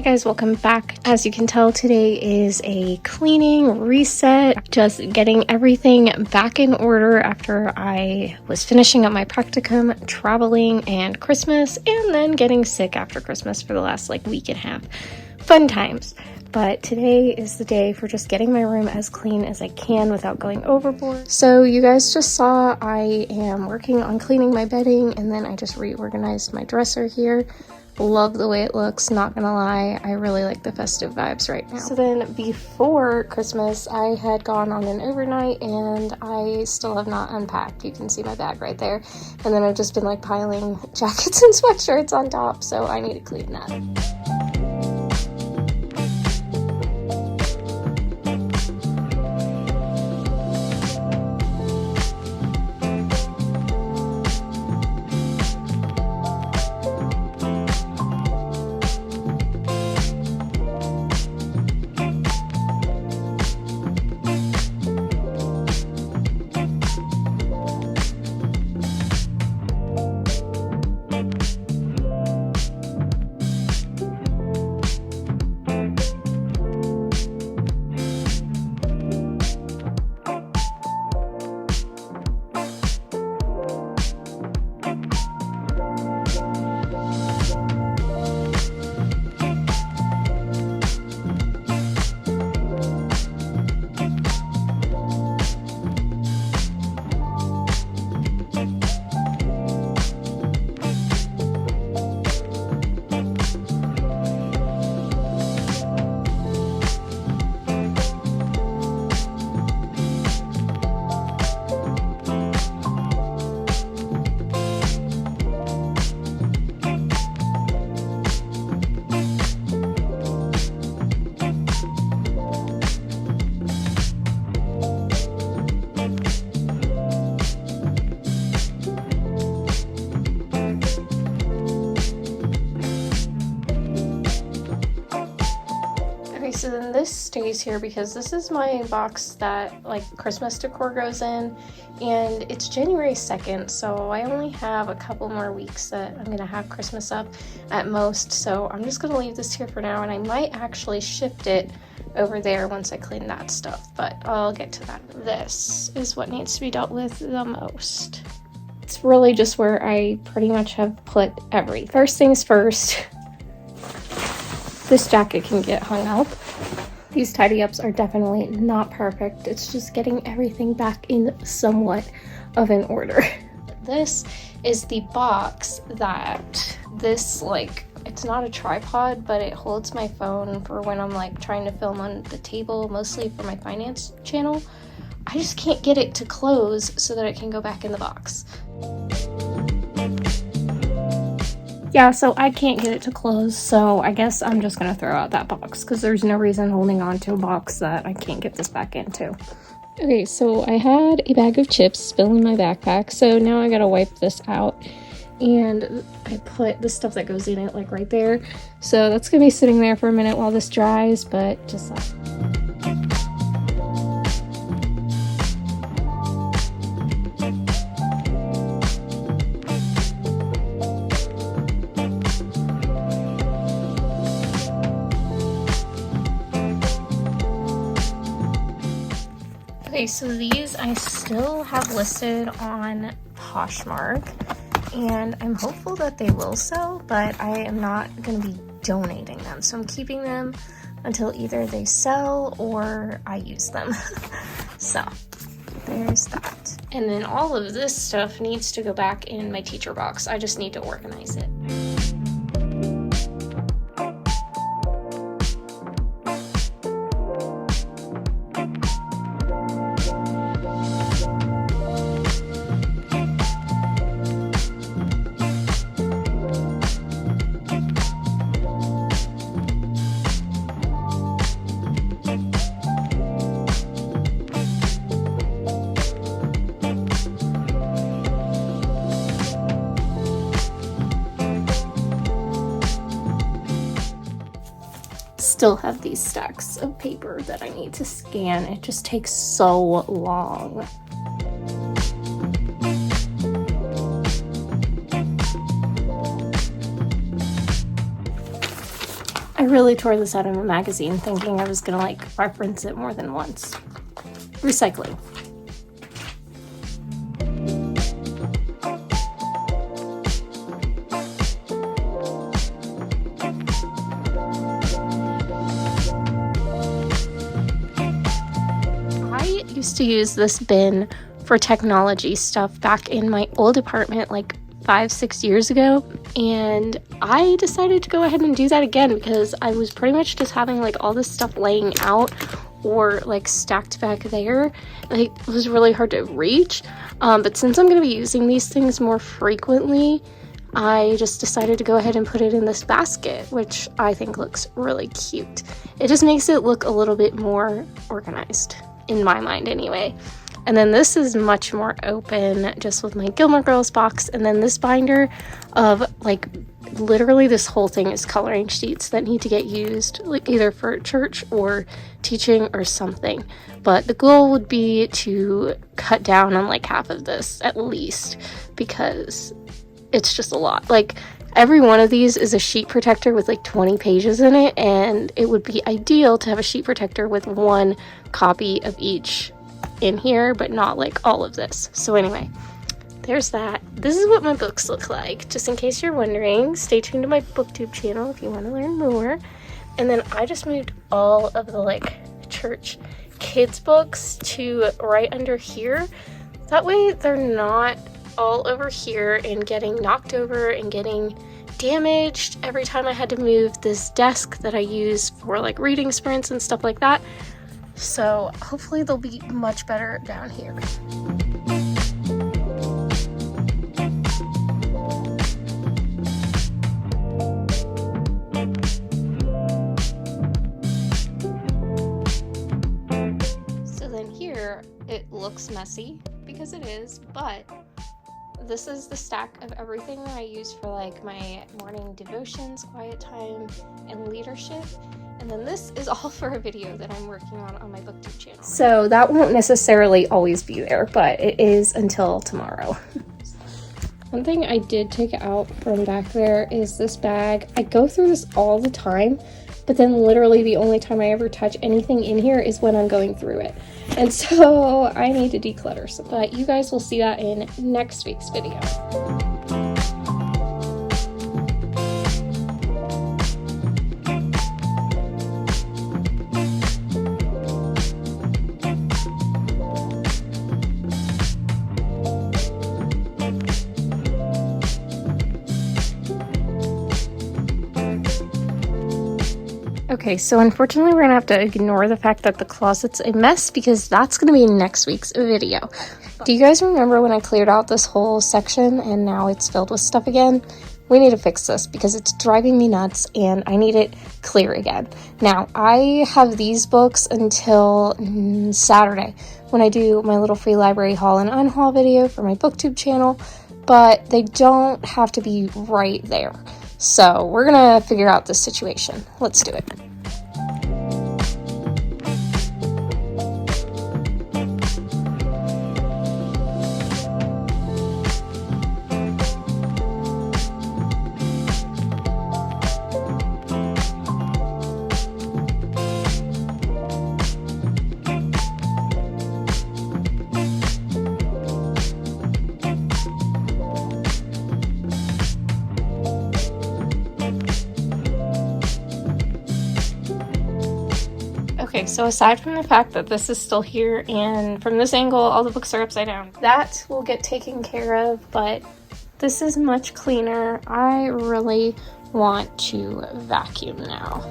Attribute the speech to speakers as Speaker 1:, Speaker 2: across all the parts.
Speaker 1: guys, welcome back. As you can tell, today is a cleaning reset, just getting everything back in order after I was finishing up my practicum, traveling, and Christmas, and then getting sick after Christmas for the last week and a half. Fun times. But today is the day for just getting my room as clean as I can without going overboard. So you guys just saw I am working on cleaning my bedding, and then I just reorganized my dresser here. Love the way it looks, not gonna lie. I really like the festive vibes right now. So then before Christmas, I had gone on an overnight and I still have not unpacked. You can see my bag right there. And then I've just been piling jackets and sweatshirts on top, so I need to clean that. So then this stays here because this is my box that Christmas decor goes in, and it's January 2nd, so I only have a couple more weeks that I'm gonna have Christmas up at most, so I'm just gonna leave this here for now, and I might actually shift it over there once I clean that stuff, but I'll get to that. This is what needs to be dealt with the most. It's really just where I pretty much have put everything. First things first, this jacket can get hung up. These tidy ups are definitely not perfect. It's just getting everything back in somewhat of an order. This is the box that it's not a tripod, but it holds my phone for when I'm trying to film on the table, mostly for my finance channel. I just can't get it to close so that it can go back in the box. Yeah, so I can't get it to close, so I guess I'm just gonna throw out that box because there's no reason holding on to a box that I can't get this back into. Okay, so I had a bag of chips spill in my backpack, so now I gotta wipe this out, and I put the stuff that goes in it right there. So that's gonna be sitting there for a minute while this dries, but just Okay, so these I still have listed on Poshmark, and I'm hopeful that they will sell, but I am not going to be donating them. So I'm keeping them until either they sell or I use them. So there's that. And then all of this stuff needs to go back in my teacher box. I just need to organize it. Still have these stacks of paper that I need to scan. It just takes so long. I I really tore this out of a magazine thinking I was gonna like reference it more than once. Recycling. I used to use this bin for technology stuff back in my old apartment like 5-6 years ago, and I decided to go ahead and do that again because I was pretty much just having like all this stuff laying out or like stacked back there. Like, it was really hard to reach, but since I'm going to be using these things more frequently, I just decided to go ahead and put it in this basket, which I think looks really cute. It just makes it look a little bit more organized, in my mind anyway. And then this is much more open, just with my Gilmore Girls box. And then this binder of, like, literally this whole thing is coloring sheets that need to get used, like, either for church or teaching or something. But the goal would be to cut down on, like, half of this, at least, because it's just a lot. Like, every one of these is a sheet protector with, like, 20 pages in it, and it would be ideal to have a sheet protector with one copy of each in here, but not like all of this. So anyway, there's that. This is what my books look like, just in case you're wondering. Stay tuned to my booktube channel if you want to learn more. And then I just moved all of the like church kids books to right under here. That way they're not all over here and getting knocked over and getting damaged every time I had to move this desk that I use for like reading sprints and stuff like that. So hopefully they'll be much better down here. So then here it looks messy because it is, but this is the stack of everything that I use for like my morning devotions, quiet time, and leadership. And then this is all for a video that I'm working on my booktube channel. So that won't necessarily always be there, but it is until tomorrow. One thing I did take out from back there is this bag. I go through this all the time, but then literally the only time I ever touch anything in here is when I'm going through it. And so I need to declutter some, but you guys will see that in next week's video. Okay, so unfortunately we're gonna have to ignore the fact that the closet's a mess because that's gonna be in next week's video. Do you guys remember when I cleared out this whole section and now it's filled with stuff again? We need to fix this because it's driving me nuts and I need it clear again. Now, I have these books until Saturday when I do my little free library haul and unhaul video for my booktube channel, but they don't have to be right there. So we're gonna figure out this situation. Let's do it. Okay, so aside from the fact that this is still here and from this angle all the books are upside down, that will get taken care of, but this is much cleaner. I really want to vacuum now.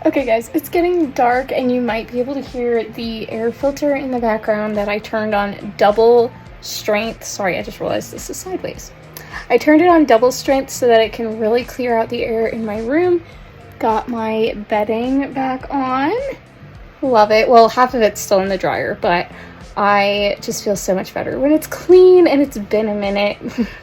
Speaker 1: Okay guys, it's getting dark and you might be able to hear the air filter in the background that I turned on double strength. Sorry, I just realized this is sideways. I turned it on double strength so that it can really clear out the air in my room. Got my bedding back on. Love it. Well, half of it's still in the dryer, but
Speaker 2: I just feel so much better when it's clean, and it's been a minute,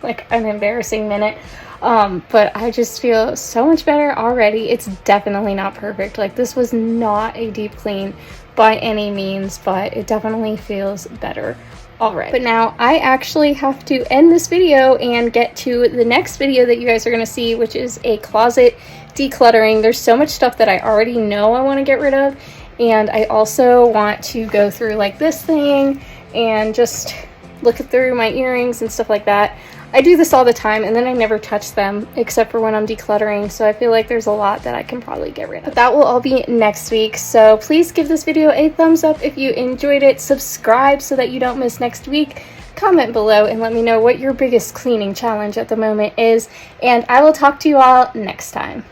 Speaker 2: like an embarrassing minute. But I just feel so much better already. It's definitely not perfect. Like, this was not a deep clean by any means, but it definitely feels better already. But now I actually have to end this video and get to the next video that you guys are going to see, which is a closet decluttering. There's so much stuff that I already know I want to get rid of, and I also want to go through like this thing and just look through my earrings and stuff like that. I do this all the time, and then I never touch them except for when I'm decluttering, so I feel like there's a lot that I can probably get rid of. But that will all be next week, so please give this video a thumbs up if you enjoyed it, subscribe so that you don't miss next week, comment below and let me know what your biggest cleaning challenge at the moment is, and I will talk to you all next time.